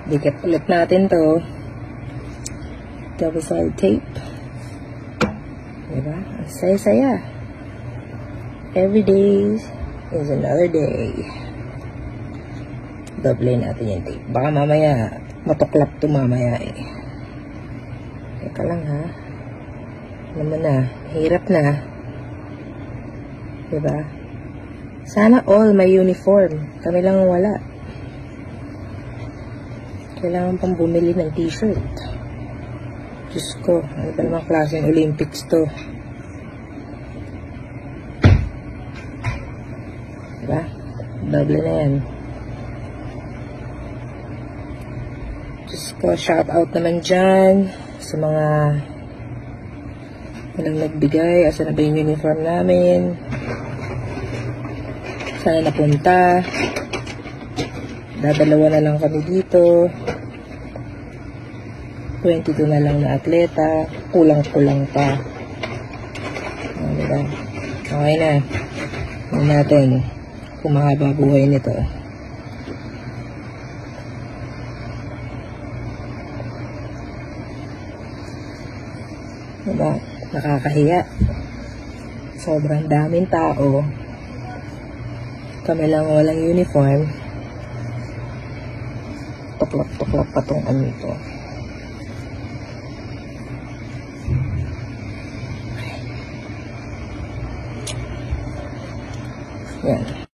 Dikit ulit natin to. Double side tape. Diba? Ang saya-saya. Every day is another day. Doble natin yung tape. Baka mamaya, matuklap to mamaya eh. Teka lang ha. Naman na. Hirap na. Diba? Sana all may uniform. Kami lang wala. Kailangan pang bumili ng t-shirt. Diyos ko, ano ba naman klaseng Olympics to? Diba? Double na yan. Diyos ko, shout out naman dyan sa mga walang nagbigay. Asa na ba yung uniform namin? Saan napunta? Dadalawa na lang kami dito. 22 na lang na atleta. Kulang-kulang pa. Diba? Okay na. Hindi natin kung mahaba buhay nito. Diba? Nakakahiya. Sobrang daming tao. Kami lang walang uniform. Tuklap-tuklap pa tong ano ito.